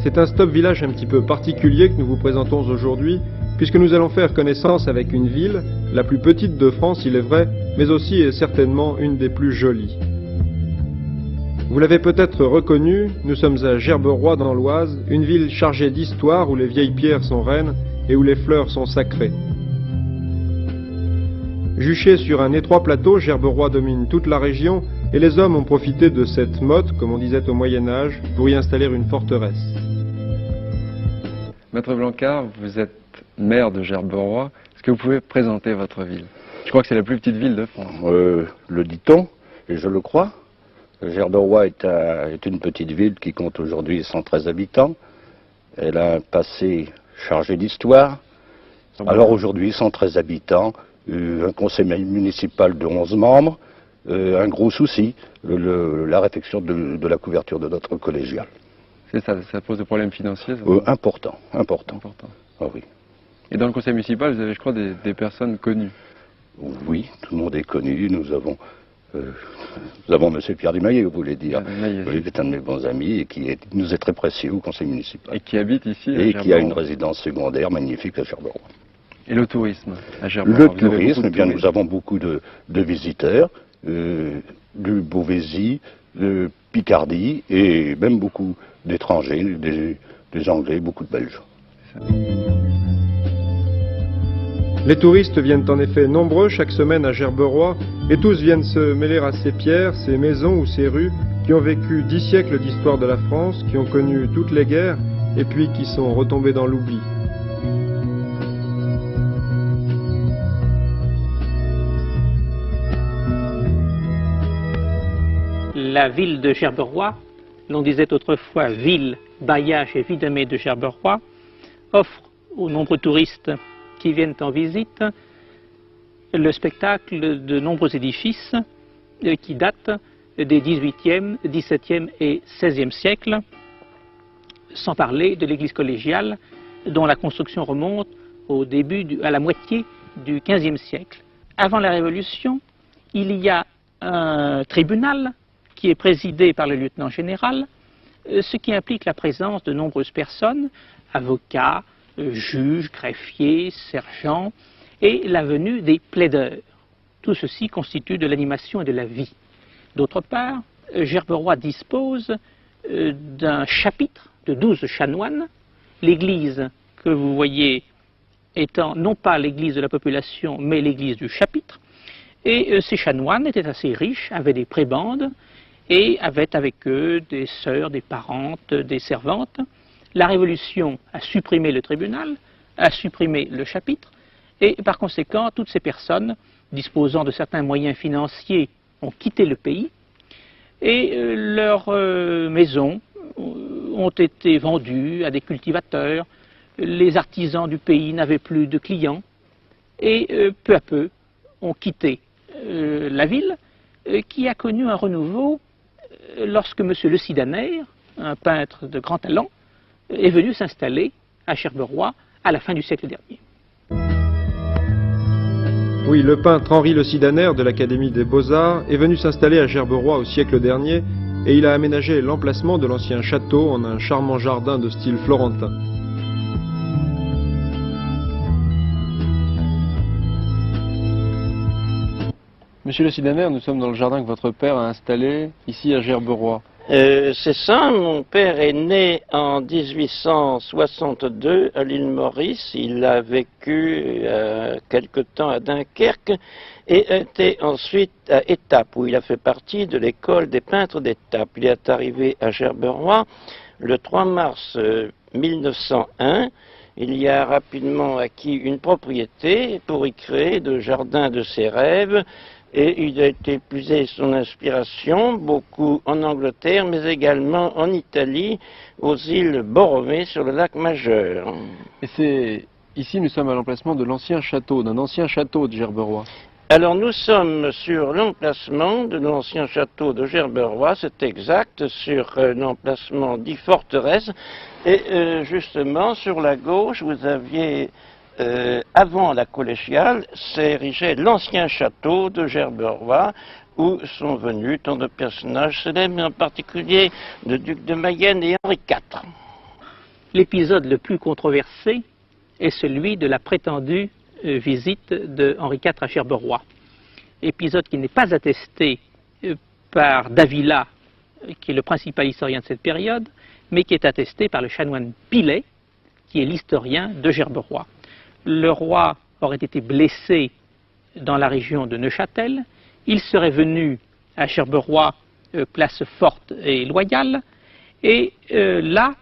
C'est un stop village un petit peu particulier que nous vous présentons aujourd'hui, puisque nous allons faire connaissance avec une ville, la plus petite de France il est vrai, mais aussi et certainement une des plus jolies. Vous l'avez peut-être reconnu, nous sommes à Gerberoy dans l'Oise, une ville chargée d'histoire où les vieilles pierres sont reines et où les fleurs sont sacrées. Juché sur un étroit plateau, Gerberoy domine toute la région et les hommes ont profité de cette motte, comme on disait au Moyen-Âge, pour y installer une forteresse. Maître Blancard, vous êtes maire de Gerberoy. Est-ce que vous pouvez présenter votre ville? Je crois que c'est la plus petite ville de France. Le dit-on, et je le crois. Gerberoy est une petite ville qui compte aujourd'hui 113 habitants. Elle a un passé chargé d'histoire. Alors aujourd'hui, 113 habitants, un conseil municipal de 11 membres, un gros souci, la réfection de la couverture de notre collégiale. C'est ça, ça pose des problèmes financiers Important. Ah oui. Et dans le conseil municipal, vous avez, je crois, des personnes connues. Oui, tout le monde est connu. Nous avons M. Pierre Dumaillet, vous voulez dire. Oui, qui est un de mes bons amis et qui nous est très précieux au conseil municipal. Et qui habite ici à Et Gerberoy. qui a une résidence secondaire magnifique à Gerberoy. Et le tourisme à Gerberoy? Le tourisme, eh bien, nous avons beaucoup de visiteurs, du Beauvaisis, de Picardie et même beaucoup d'étrangers, des Anglais, beaucoup de Belges. Les touristes viennent en effet nombreux chaque semaine à Gerberoy et tous viennent se mêler à ces pierres, ces maisons ou ces rues qui ont vécu 10 siècles d'histoire de la France, qui ont connu toutes les guerres et puis qui sont retombées dans l'oubli. La ville de Gerberoy, l'on disait autrefois ville, bailliage et vidamé de Gerberoy, offre aux nombreux touristes qui viennent en visite le spectacle de nombreux édifices qui datent des XVIIIe, XVIIe et XVIe siècles, sans parler de l'église collégiale dont la construction remonte à la moitié du XVe siècle. Avant la Révolution, il y a un tribunal qui est présidé par le lieutenant général, ce qui implique la présence de nombreuses personnes, avocats, juges, greffiers, sergents, et la venue des plaideurs. Tout ceci constitue de l'animation et de la vie. D'autre part, Gerberoy dispose d'un chapitre de 12 chanoines, l'église que vous voyez étant non pas l'église de la population, mais l'église du chapitre, et ces chanoines étaient assez riches, avaient des prébendes, et avaient avec eux des sœurs, des parentes, des servantes. La Révolution a supprimé le tribunal, a supprimé le chapitre, et par conséquent, toutes ces personnes, disposant de certains moyens financiers, ont quitté le pays, et leurs maisons ont été vendues à des cultivateurs. Les artisans du pays n'avaient plus de clients, et peu à peu ont quitté la ville, qui a connu un renouveau lorsque M. Le Sidaner, un peintre de grand talent, est venu s'installer à Gerberoy à la fin du siècle dernier. Oui, le peintre Henri Le Sidaner de l'Académie des Beaux-Arts est venu s'installer à Gerberoy au siècle dernier et il a aménagé l'emplacement de l'ancien château en un charmant jardin de style florentin. Monsieur Le Sidaner, nous sommes dans le jardin que votre père a installé ici à Gerberoy. C'est ça, mon père est né en 1862 à l'île Maurice, il a vécu quelque temps à Dunkerque et était ensuite à Étaples où il a fait partie de l'école des peintres d'Étaples. Il est arrivé à Gerberoy le 3 mars 1901, il y a rapidement acquis une propriété pour y créer le jardin de ses rêves. Et il a été puiser son inspiration, beaucoup en Angleterre, mais également en Italie, aux îles Borromée, sur le lac Majeur. Et c'est ici, nous sommes à l'emplacement de l'ancien château, d'un ancien château de Gerberoy. Alors nous sommes sur l'emplacement de l'ancien château de Gerberoy, c'est exact, sur l'emplacement dit forteresse. Et justement, sur la gauche, vous aviez... avant la collégiale, s'érigeait l'ancien château de Gerberoy, où sont venus tant de personnages célèbres, mais en particulier le duc de Mayenne et Henri IV. l'épisode le plus controversé est celui de la prétendue visite de Henri IV à Cherbourg. Épisode qui n'est pas attesté par Davila, qui est le principal historien de cette période, mais qui est attesté par le chanoine Pilet, qui est l'historien de Cherbourg. Le roi aurait été blessé dans la région de Neuchâtel, il serait venu à Cherbourg, place forte et loyale, et là,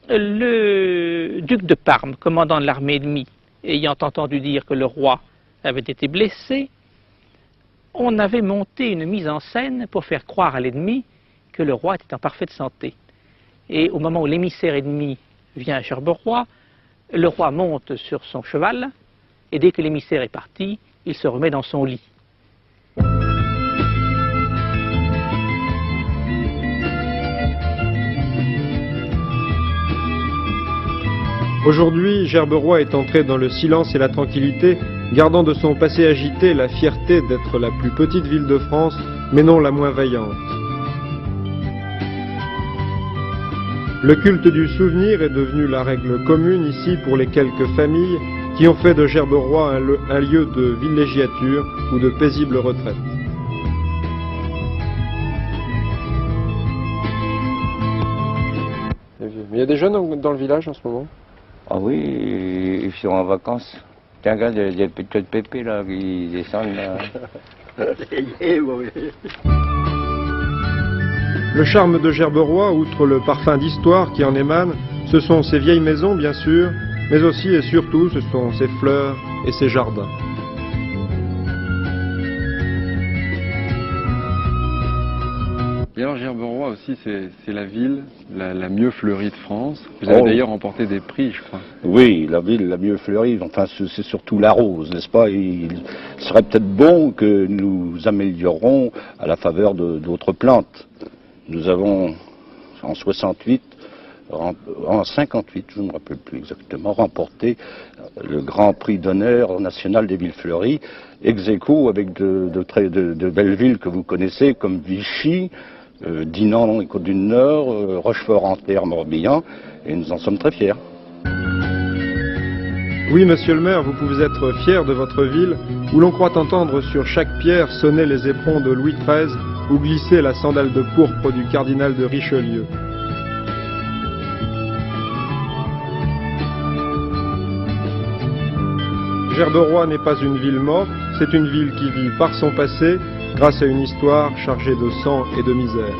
le duc de Parme, commandant de l'armée ennemie, ayant entendu dire que le roi avait été blessé, on avait monté une mise en scène pour faire croire à l'ennemi que le roi était en parfaite santé. Et au moment où l'émissaire ennemi vient à Cherbourg, le roi monte sur son cheval, et dès que l'émissaire est parti, il se remet dans son lit. Aujourd'hui, Gerberoy est entré dans le silence et la tranquillité, gardant de son passé agité la fierté d'être la plus petite ville de France, mais non la moins vaillante. Le culte du souvenir est devenu la règle commune ici pour les quelques familles qui ont fait de Gerberoy un lieu de villégiature ou de paisible retraite. Mais il y a des jeunes dans le village en ce moment? Ah oui, ils sont en vacances. Tiens, regarde, il y a des petites pépés là qui descendent là. Le charme de Gerberoy, outre le parfum d'histoire qui en émane, ce sont ses vieilles maisons bien sûr, mais aussi et surtout ce sont ses fleurs et ses jardins. Et alors Gerberoy aussi, c'est la ville la mieux fleurie de France. Vous avez d'ailleurs remporté des prix, je crois. Oui, la ville la mieux fleurie, enfin c'est surtout la rose, n'est-ce pas? Il serait peut-être bon que nous améliorons à la faveur d'autres plantes. Nous avons en 68, en 58, je ne me rappelle plus exactement, remporté le Grand Prix d'honneur national des villes fleuries, ex aequo avec de belles villes que vous connaissez comme Vichy, Dinan dans les Côtes du Nord, Rochefort-en-Terre, Morbihan, et nous en sommes très fiers. Oui, monsieur le maire, vous pouvez être fier de votre ville, où l'on croit entendre sur chaque pierre sonner les éperons de Louis XIII ou glisser la sandale de pourpre du cardinal de Richelieu. Gerberoy n'est pas une ville morte, c'est une ville qui vit par son passé, grâce à une histoire chargée de sang et de misère.